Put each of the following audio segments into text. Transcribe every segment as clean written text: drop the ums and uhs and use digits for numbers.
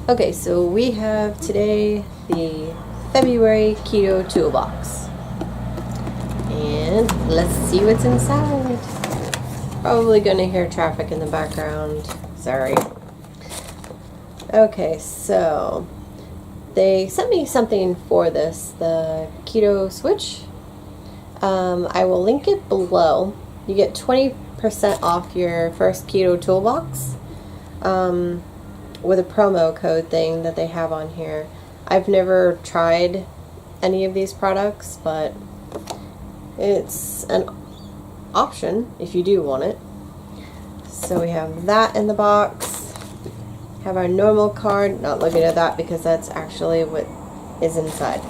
Okay, so we have today the February Keto Toolbox. And let's see what's inside. Probably gonna hear traffic in the background. Sorry. Okay, so they sent me something for this, the Keto Switch. I will link it below. You get 20% off your first Keto Toolbox. With a promo code thing that they have on here. I've never tried any of these products, but it's an option if you do want it. So we have that in the box. Have our normal card. Not looking at that because that's actually what is inside.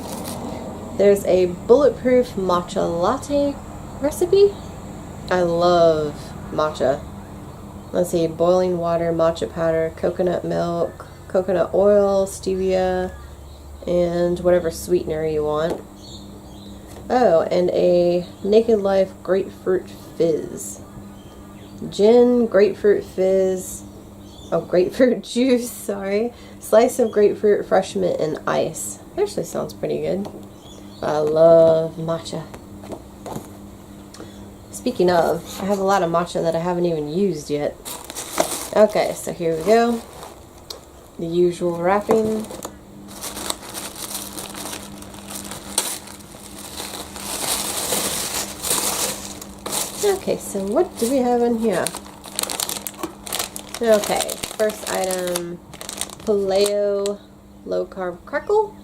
There's a bulletproof matcha latte recipe. I love matcha. Let's see, boiling water, matcha powder, coconut milk, coconut oil, stevia, and whatever sweetener you want. Oh, and a Naked Life grapefruit fizz. Gin, grapefruit fizz, grapefruit juice, sorry. Slice of grapefruit, fresh mint, and ice. Actually sounds pretty good. I love matcha. Speaking of, I have a lot of matcha that I haven't even used yet. Okay, so here we go. The usual wrapping. Okay, so what do we have in here? Okay, first item, Paleo low carb crackle.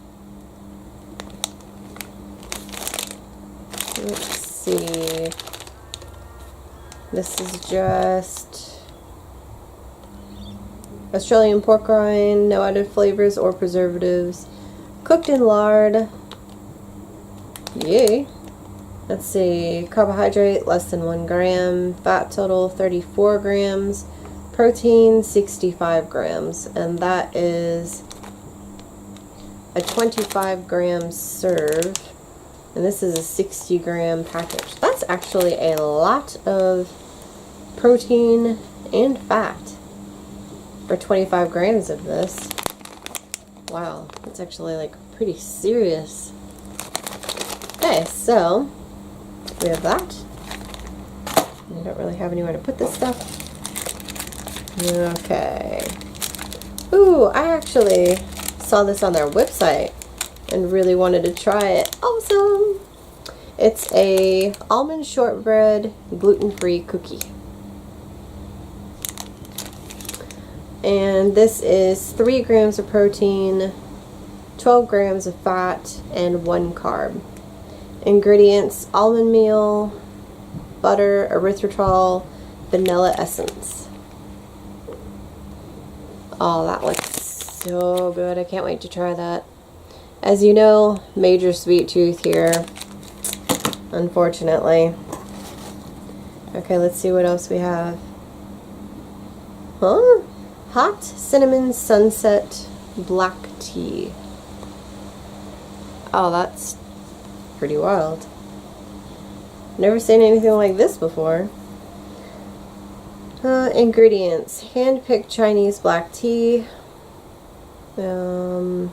Let's see. This is just Australian pork rind, no added flavors or preservatives, cooked in lard. Yay. Let's see, carbohydrate less than 1 gram, fat total 34 grams, protein 65 grams, and that is a 25 gram serve, and this is a 60 gram package. That's actually a lot of protein and fat for 25 grams of this. Wow, that's actually like pretty serious. Okay, so we have that. I don't really have anywhere to put this stuff. Okay. Ooh, I actually saw this on their website and really wanted to try it. Awesome! It's a almond shortbread gluten-free cookie. And this is 3 grams of protein, 12 grams of fat, and 1 carb. Ingredients: almond meal, butter, erythritol, vanilla essence. Oh, that looks so good. I can't wait to try that. As you know, major sweet tooth here, unfortunately. Okay, let's see what else we have. Huh? Hot cinnamon sunset black tea. Oh, that's pretty wild. Never seen anything like this before. Ingredients: hand-picked Chinese black tea, blended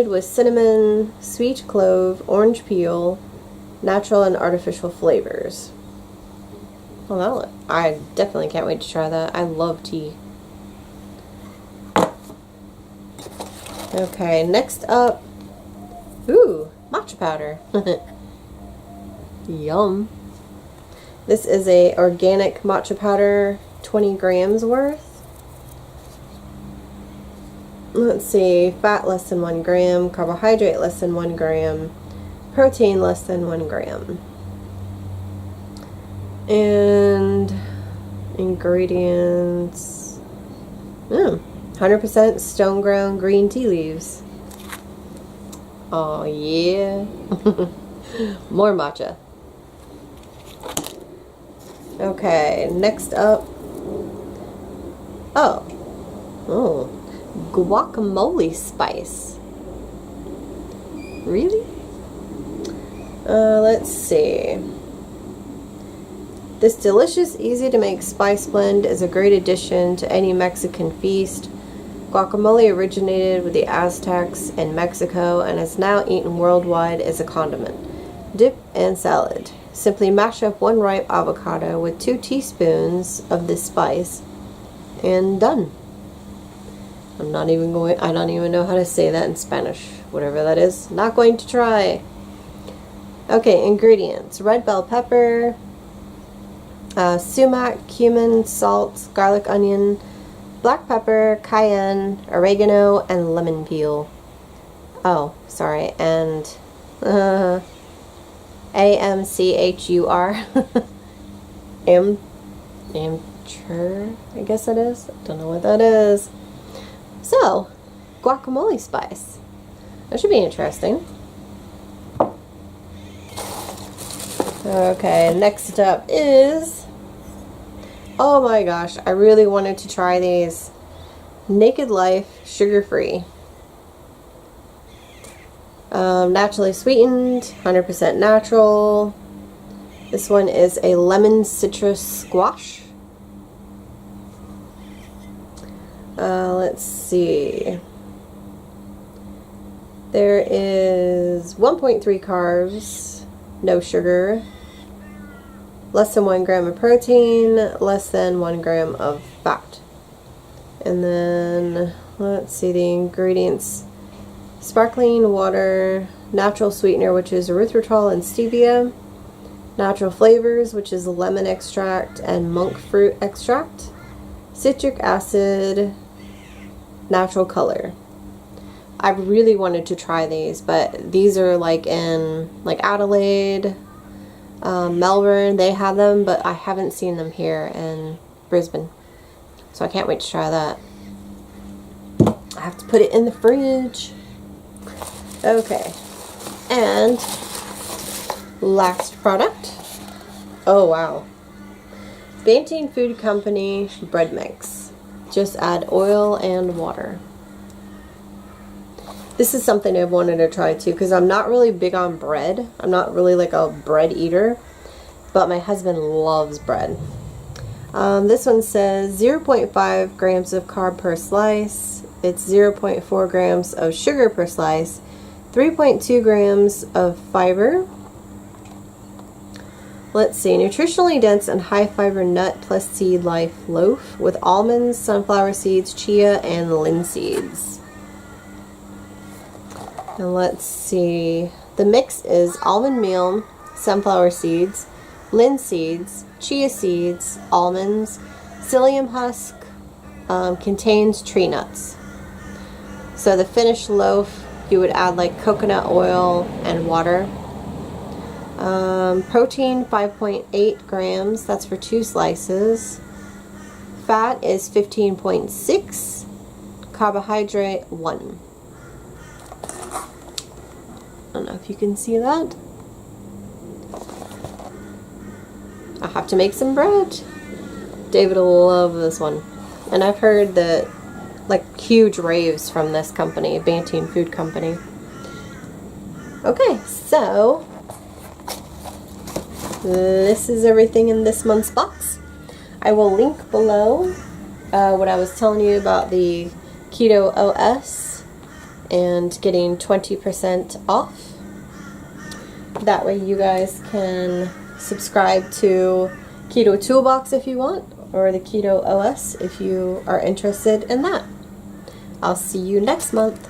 with cinnamon, sweet clove, orange peel, natural and artificial flavors. Well, I definitely can't wait to try that. I love tea. Okay, next up, ooh, matcha powder. Yum. This is a organic matcha powder, 20 grams worth. Let's see, fat less than 1 gram, carbohydrate less than 1 gram, protein less than 1 gram. And ingredients, 100% stone ground green tea leaves. Oh yeah. More matcha. Okay, next up. Oh, Guacamole Spice. Really? Let's see. This delicious, easy to make spice blend is a great addition to any Mexican feast. Guacamole originated with the Aztecs in Mexico and is now eaten worldwide as a condiment, dip, and salad. Simply mash up one ripe avocado with 2 teaspoons of this spice and done. I don't even know how to say that in Spanish. Whatever that is. Not going to try. Okay, ingredients. Red bell pepper, sumac, cumin, salt, garlic, onion, black pepper, cayenne, oregano, and lemon peel. Oh, sorry, and AMCHUR. Amateur, I guess it is. Don't know what that is. So, guacamole spice. That should be interesting. Okay, next up is, oh my gosh, I really wanted to try these. Naked Life sugar-free. Naturally sweetened, 100% natural. This one is a lemon citrus squash. Let's see. There is 1.3 carbs, no sugar, less than 1 gram of protein, less than 1 gram of fat. And then, let's see the ingredients. Sparkling water, natural sweetener, which is erythritol and stevia, natural flavors, which is lemon extract and monk fruit extract, citric acid, natural color. I really wanted to try these, but these are like in like Adelaide, Melbourne, they have them, but I haven't seen them here in Brisbane. So I can't wait to try that. I have to put it in the fridge. Okay. And last product. Oh wow. Banting Food Company bread mix. Just add oil and water. This is something I've wanted to try too, because I'm not really big on bread. I'm not really like a bread eater, but my husband loves bread. This one says 0.5 grams of carb per slice. It's 0.4 grams of sugar per slice, 3.2 grams of fiber. Let's see, nutritionally dense and high fiber nut plus seed life loaf with almonds, sunflower seeds, chia, and linseeds. And let's see, the mix is almond meal, sunflower seeds, linseeds, chia seeds, almonds, psyllium husk, contains tree nuts. So the finished loaf, you would add like coconut oil and water. Protein 5.8 grams, that's for 2 slices. Fat is 15.6, carbohydrate 1. I don't know if you can see that. I have to make some bread. David will love this one. And I've heard that like huge raves from this company, Banting Food Company. Okay, so this is everything in this month's box. I will link below what I was telling you about the Keto OS and getting 20% off. That way you guys can subscribe to Keto Toolbox if you want, or the Keto OS if you are interested in that. I'll see you next month.